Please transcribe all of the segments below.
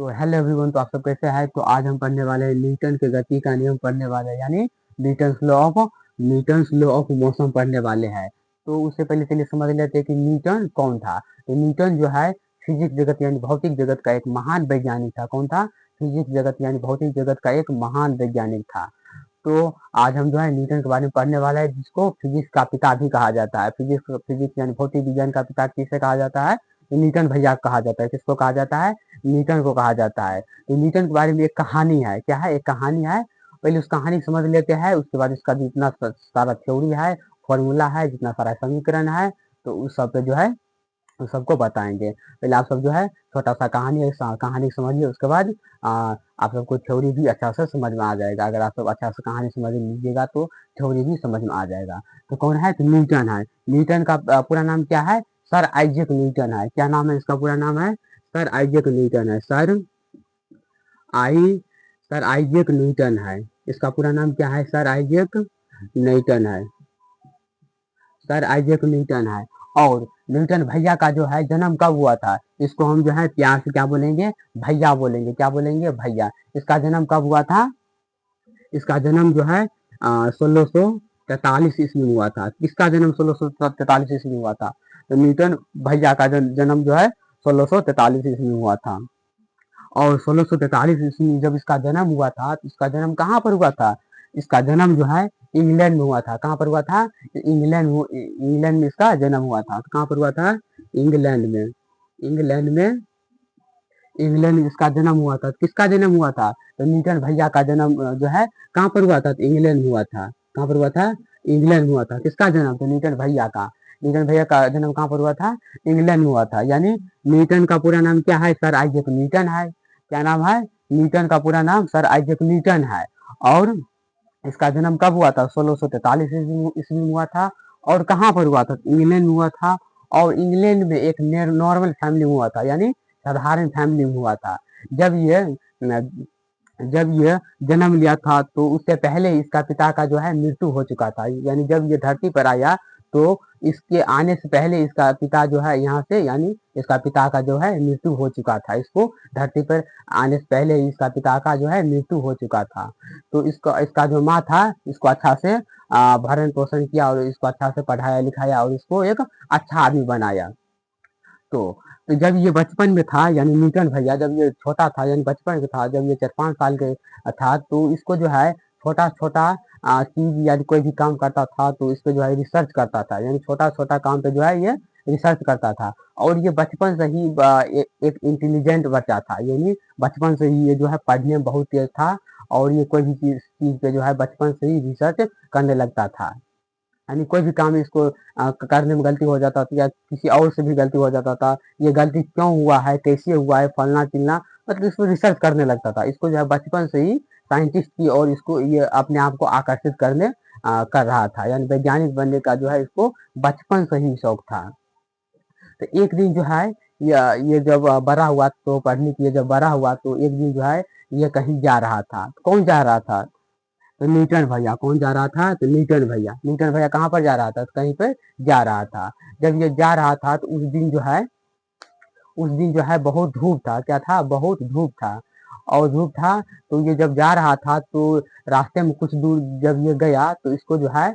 तो hello everyone, तो आप सब कैसे हैं। तो आज हम पढ़ने वाले हैं न्यूटन के गति का नियम पढ़ने वाले हैं, यानी न्यूटन्स लॉ ऑफ मोशन पढ़ने वाले हैं। तो उससे पहले चलिए समझ लेते हैं कि न्यूटन कौन था। तो न्यूटन जो है फिजिक्स जगत यानी भौतिक जगत का एक महान वैज्ञानिक था। कौन था? फिजिक्स जगत यानी भौतिक जगत का एक महान वैज्ञानिक था। तो आज हम जो है न्यूटन के बारे में पढ़ने वाला है, जिसको फिजिक्स का पिता भी कहा जाता है। फिजिक्स फिजिक्स यानी भौतिक विज्ञान का पिता किसे कहा जाता है? तो न्यूटन भैया को कहा जाता है। किसको कहा जाता है? न्यूटन को कहा जाता है। तो न्यूटन के बारे में एक कहानी है। क्या है? एक कहानी है। पहले उस कहानी को समझ लेते हैं, उसके बाद इसका जितना सारा थ्योरी है, फॉर्मूला है, जितना सारा समीकरण है, तो उस सब पे जो है उस सबको बताएंगे। पहले आप सब जो है छोटा सा कहानी समझिए, उसके बाद आप सबको थ्योरी भी अच्छा से समझ में आ जाएगा। अगर आप सब अच्छा से कहानी समझ लीजिएगा तो थ्योरी भी समझ में आ जाएगा। तो कौन है? तो न्यूटन है। न्यूटन का पूरा नाम क्या है? सर आइजैक न्यूटन है। क्या नाम है इसका? पूरा नाम है सर आइजैक न्यूटन है। आई सर आइजैक न्यूटन है। इसका पूरा नाम क्या है? सर आइजैक न्यूटन है। सर आइजैक न्यूटन है। और न्यूटन भैया का जो है जन्म कब हुआ था? इसको हम जो है प्यार से क्या बोलेंगे? भैया बोलेंगे। क्या बोलेंगे? भैया। इसका जन्म कब हुआ था? इसका जन्म जो है 1643 ईस्वी में हुआ था। किसका जन्म 1643 ईस्वी में हुआ था? तो न्यूटन भैया का जन्म जो है 1643 ईस्वी में हुआ था। और 1643 ईस्वी में जब इसका जन्म हुआ था, तो इसका जन्म कहाँ पर हुआ था? इसका जन्म जो है इंग्लैंड में हुआ था। कहाँ पर हुआ था? इंग्लैंड में इसका जन्म हुआ था। कहाँ पर हुआ था? इंग्लैंड में। इंग्लैंड में इंग्लैंड में इसका जन्म हुआ था। किसका जन्म हुआ था? तो न्यूटन भैया का जन्म जो है कहाँ पर हुआ था? तो इंग्लैंड में हुआ था। कहाँ पर हुआ था? इंग्लैंड में हुआ था। किसका जन्म? तो न्यूटन भैया का। न्यूटन भैया का जन्म कहाँ पर हुआ था? इंग्लैंड में हुआ था। यानी न्यूटन का पूरा नाम क्या है? सर आइजैक न्यूटन है। क्या नाम है? न्यूटन का पूरा नाम सर आइजैक न्यूटन है। और इसका जन्म कब हुआ था? 1643 ईस्वी में हुआ था। और कहाँ पर हुआ था? इंग्लैंड में हुआ था। और इंग्लैंड में एक नॉर्मल फैमिली में हुआ था, यानी साधारण फैमिली में हुआ था। जब ये जब ये जन्म लिया था, तो उससे पहले इसका पिता का जो है मृत्यु हो चुका था। यानी जब ये धरती पर आया, तो इसके आने से पहले इसका पिता जो है यहाँ से, यानी इसका पिता का जो है मृत्यु हो चुका था। इसको धरती पर आने से पहले इसका पिता का जो है मृत्यु हो चुका था। तो इसका जो माँ था, इसको अच्छा से भरण पोषण किया और इसको अच्छा से पढ़ाया लिखाया और इसको एक अच्छा आदमी बनाया। तो जब ये बचपन में था, यानी न्यूटन भैया जब ये छोटा था, यानी बचपन में था, जब ये 4-5 साल के था, तो इसको जो है छोटा छोटा चीज यानी कोई भी काम करता था, तो इस पे जो है रिसर्च करता था। यानी छोटा छोटा काम पे जो है ये रिसर्च करता था। और ये बचपन से ही एक इंटेलिजेंट बच्चा था। यानी बचपन से ही ये जो है पढ़ने में बहुत तेज था। और ये कोई भी चीज पे जो है बचपन से ही रिसर्च करने लगता था। यानी कोई भी काम इसको करने में गलती हो जाता था, या किसी और से भी गलती हो जाता था, ये गलती क्यों हुआ है, कैसे हुआ है, फलना चिलना, मतलब इसको रिसर्च करने लगता था। इसको जो है बचपन से ही साइंटिस्ट की और इसको ये अपने आप को आकर्षित कर रहा था। यानी वैज्ञानिक बनने का जो है इसको बचपन से ही शौक था। तो एक दिन जो है ये जब बड़ा हुआ, तो पढ़ने के लिए जब बड़ा हुआ, तो एक दिन जो है ये कहीं जा रहा था। कौन जा रहा था? तो न्यूटन भैया। कौन जा रहा था? तो न्यूटन भैया कहाँ पर जा रहा था? तो कहीं पे जा रहा था। जब ये जा रहा था, तो उस दिन जो है बहुत धूप था। क्या था? बहुत धूप था। और धूप था, तो ये जब जा रहा था, तो रास्ते में कुछ दूर जब ये गया, तो इसको जो है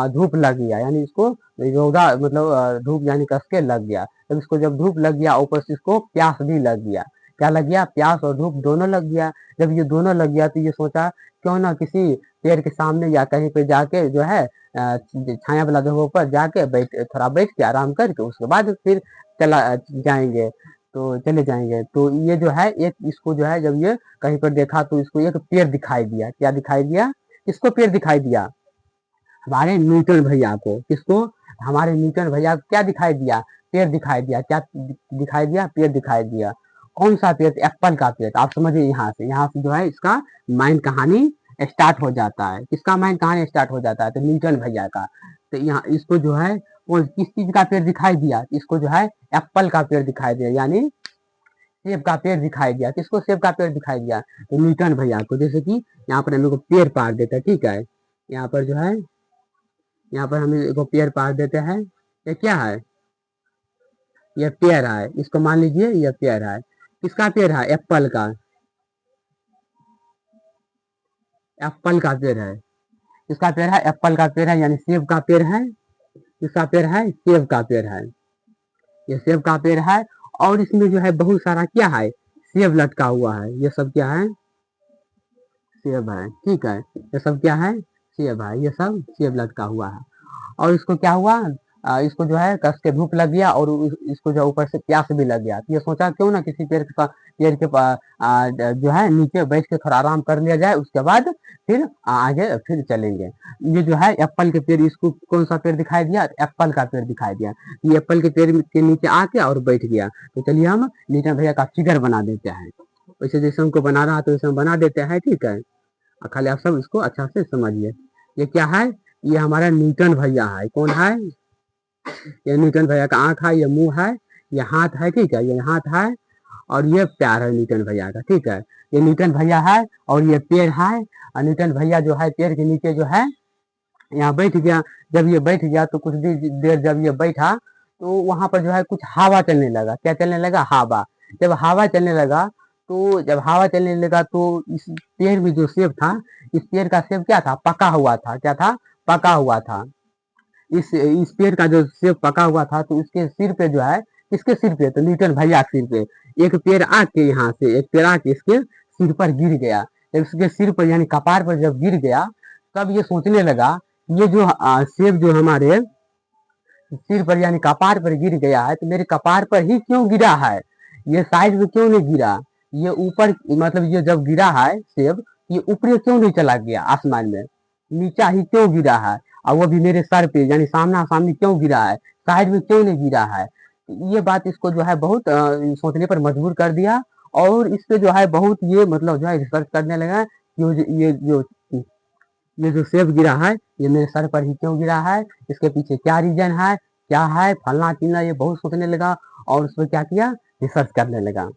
धूप लग गया। यानी इसको रौदा, मतलब धूप यानी कस के लग गया। तब इसको जब धूप लग गया, ऊपर से इसको प्यास भी लग गया। क्या लग गया? प्यास और धूप दोनों लग गया। जब ये दोनों लग गया, तो ये सोचा क्यों ना किसी पेड़ के सामने या कहीं पे जाके जो है छाया वाला जगह पर जाके थोड़ा बैठ के आराम करके उसके बाद फिर चला जाएंगे तो चले जाएंगे। तो ये जो है एक इसको जो है जब ये कहीं पर देखा, तो इसको एक पेड़ दिखाई दिया। क्या दिखाई दिया? किसको पेड़ दिखाई दिया? हमारे न्यूटन भैया को। किसको? हमारे न्यूटन भैया को क्या दिखाई दिया? पेड़ दिखाई दिया। क्या दिखाई दिया? पेड़ दिखाई दिया। कौन सा पेड़? एप्पल का पेड़। आप समझिए, यहाँ से जो है इसका माइंड कहानी स्टार्ट हो जाता है। किसका माइंड कहानी स्टार्ट हो जाता है? तो न्यूटन भैया का। तो यहाँ इसको जो है वो किस चीज का पेड़ दिखाई दिया? इसको जो है एप्पल का पेड़ दिखाई दिया, यानी सेब का पेड़ दिखाई दिया। किसको? सेब का पेड़ दिखाई दिया। तो न्यूटन भैया को। जैसे कि यहाँ पर हम लोग को पेड़ पार देते हैं, ठीक है। यहाँ पर जो है यहाँ पर हम इसको पेयर पार देते हैं। ये क्या है? ये पेयर है। इसको मान लीजिए ये पेयर है। किसका पेड़ है? एप्पल का। एप्पल का पेड़ है। किसका पेड़ है? एप्पल का पेड़ है, यानी सेब का पेड़ है। किसका पेड़ है? सेब का पेड़ है। ये सेब का पेड़ है और इसमें जो है बहुत सारा क्या है? सेब लटका हुआ है। ये सब क्या है? सेब है। ठीक है, ये सब क्या है? सेब है। ये सब सेब लटका हुआ है। और इसको क्या हुआ? इसको जो है कस के धूप लग गया और इसको जो ऊपर से प्यास भी लग गया। तो ये सोचा क्यों ना किसी पेड़ के जो है नीचे बैठ के थोड़ा आराम कर लिया जाए, उसके बाद फिर आगे फिर चलेंगे। ये जो है एप्पल के पेड़, इसको कौन सा पेड़ दिखाई दिया? एप्पल का पेड़ दिखाई दिया। ये एप्पल के पेड़ के नीचे आके और बैठ गया। तो चलिए हम न्यूटन भैया का फिगर बना देते हैं। वैसे जैसे हमको बना रहा तो वैसे हम बना देते हैं। ठीक है, खाली आप सब इसको अच्छा से समझिए। ये क्या है? ये हमारा न्यूटन भैया है। कौन है? ये न्यूटन भैया का आंख है, ये मुंह है, ये हाथ है। ठीक है, ये हाथ है और ये पैर है न्यूटन भैया का। ठीक है, ये न्यूटन भैया है और ये पेड़ है। और न्यूटन भैया जो है पेड़ के नीचे जो है यहाँ बैठ गया। जब ये बैठ गया तो कुछ देर जब ये बैठा तो वहां पर जो है कुछ हवा चलने लगा। क्या चलने लगा? हवा। जब हवा चलने लगा तो इस पेड़ में जो सेब था, इस पेड़ का सेब क्या था? पका हुआ था। क्या था? पका हुआ था। इस पेड़ का जो सेब पका हुआ था तो इसके सिर पे जो है, किसके सिर पे? तो न्यूटन भैया के सिर पे एक पेड़ आके, यहाँ से एक पेड़ आके इसके सिर पर गिर गया। जब इसके सिर पर यानी कपार पर जब गिर गया, तब ये सोचने लगा ये जो सेब जो हमारे सिर पर यानी कपार पर गिर गया है, तो मेरे कपार पर ही क्यों गिरा है? ये साइड में क्यों नहीं गिरा? ये ऊपर, मतलब ये जब गिरा है सेब, ये ऊपर क्यों नहीं चला गया आसमान में? नीचा ही क्यों गिरा है? और वो भी मेरे सर पे, यानी सामना सामनी क्यों गिरा है? साइड में क्यों नहीं गिरा है? ये बात इसको जो है बहुत सोचने पर मजबूर कर दिया। और इस पे जो है बहुत ये मतलब जो है रिसर्च करने लगा। ये जो सेब गिरा है ये मेरे सर पर ही क्यों गिरा है? इसके पीछे क्या रीजन है? क्या है? फलना चिलना, ये बहुत सोचने लगा और उसमें क्या किया? रिसर्च करने लगा।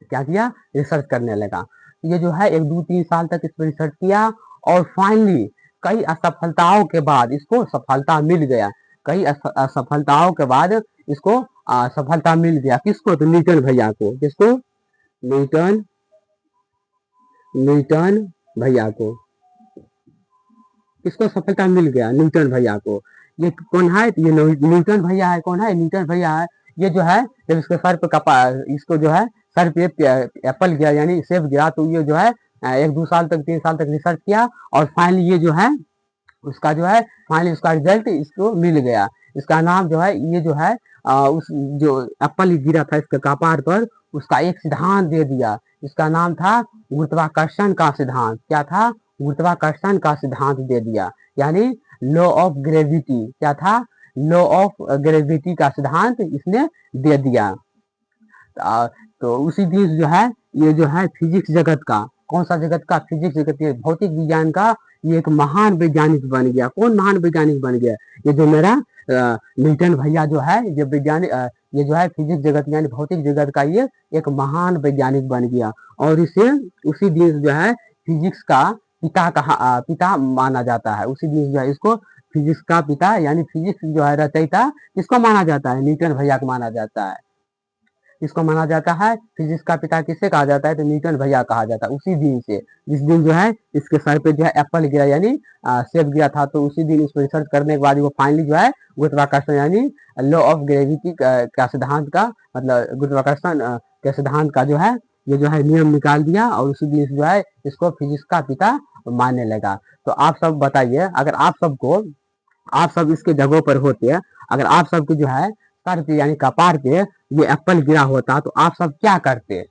क्या किया? रिसर्च करने लगा। ये जो है 1 2 3 साल तक इस पर रिसर्च किया और फाइनली कई असफलताओं के बाद इसको सफलता मिल गया। कई असफलताओं के बाद इसको सफलता मिल गया। किसको? तो न्यूटन भैया को। किसको? न्यूटन न्यूटन भैया को। किसको सफलता मिल गया? न्यूटन भैया को। ये कौन है? ये न्यूटन भैया है। कौन है? न्यूटन भैया है। ये जो है जब इसके सर पे इसको जो है सर पे एप्पल गिरा यानी सेब गिरा, तो ये जो है 1 2 साल तक 3 साल तक रिसर्च किया और फाइनली ये जो है उसका जो है फाइनली उसका रिजल्ट इसको मिल गया। इसका नाम जो है ये जो है उस जो एप्पल गिरा था इसके कपार पर, उसका एक सिद्धांत दे दिया। इसका नाम था गुरुत्वाकर्षण का सिद्धांत। क्या था? गुरुत्वाकर्षण का सिद्धांत दे दिया, यानी लॉ ऑफ ग्रेविटी। क्या था? लॉ ऑफ ग्रेविटी का सिद्धांत इसने दे दिया। तो उसी दिन जो है ये जो है फिजिक्स जगत का, कौन सा जगत का? फिजिक्स जगत के भौतिक विज्ञान का ये एक महान वैज्ञानिक बन गया। कौन महान वैज्ञानिक बन गया? ये जो मेरा न्यूटन भैया जो है ये वैज्ञानिक, ये जो है फिजिक्स जगत यानी भौतिक जगत का ये एक महान वैज्ञानिक बन गया। और इसे उसी दिन जो है फिजिक्स का पिता माना जाता है। उसी दिन जो है इसको फिजिक्स का पिता यानी फिजिक्स जो है रचयिता किसको माना जाता है? न्यूटन भैया को माना जाता है। किसको माना जाता है? फिजिक्स का पिता किससे कहा जाता है? तो न्यूटन भैया कहा जाता है। उसी दिन से, जिस दिन जो है इसके सर पे जो है एप्पल गिरा यानी सेब गिरा था, तो उसी दिन इसको रिसर्च करने के बाद वो फाइनली जो है गुरुत्वाकर्षण यानी लॉ ऑफ ग्रेविटी का सिद्धांत का, मतलब गुरुत्वाकर्षण के सिद्धांत का जो है ये जो है नियम निकाल दिया और उसी दिन से जो है इसको फिजिक्स का पिता मानने लगा। तो आप सब बताइए, अगर आप सब इसके जगहों पर होते, अगर आप सबके जो है सर पे यानी कपार पे ये एप्पल गिरा होता तो आप सब क्या करते?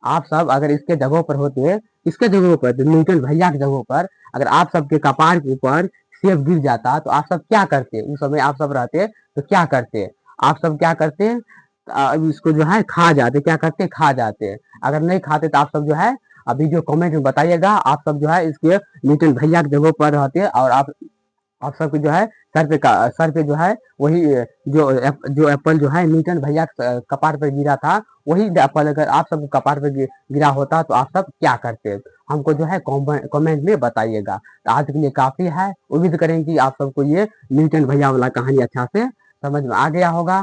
आप सब अगर इसके जगहों पर होते, इसके जगहों पर, तो न्यूटन भैया के जगहों पर अगर आप सबके कपार के ऊपर सेब गिर जाता तो आप सब क्या करते? उस समय आप सब रहते तो क्या करते? आप सब क्या करते? इसको जो है खा जाते। क्या करते? खा जाते। अगर नहीं खाते तो आप सब जो है अभी जो कमेंट में बताइएगा, आप सब जो है इसके न्यूटन भैया के जगहों पर रहते और आप सबके जो है सर पे जो है वही जो एप्पल जो है न्यूटन भैया कपार पर गिरा था, वही एप्पल अगर आप सबको कपार पर गिरा होता तो आप सब क्या करते? हमको जो है कमेंट में बताइएगा। तो आज के लिए काफी है। उम्मीद करें कि आप सबको ये न्यूटन भैया वाला कहानी अच्छा से समझ में आ गया होगा।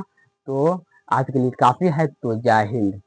तो आज के लिए काफी है। तो जय हिंद।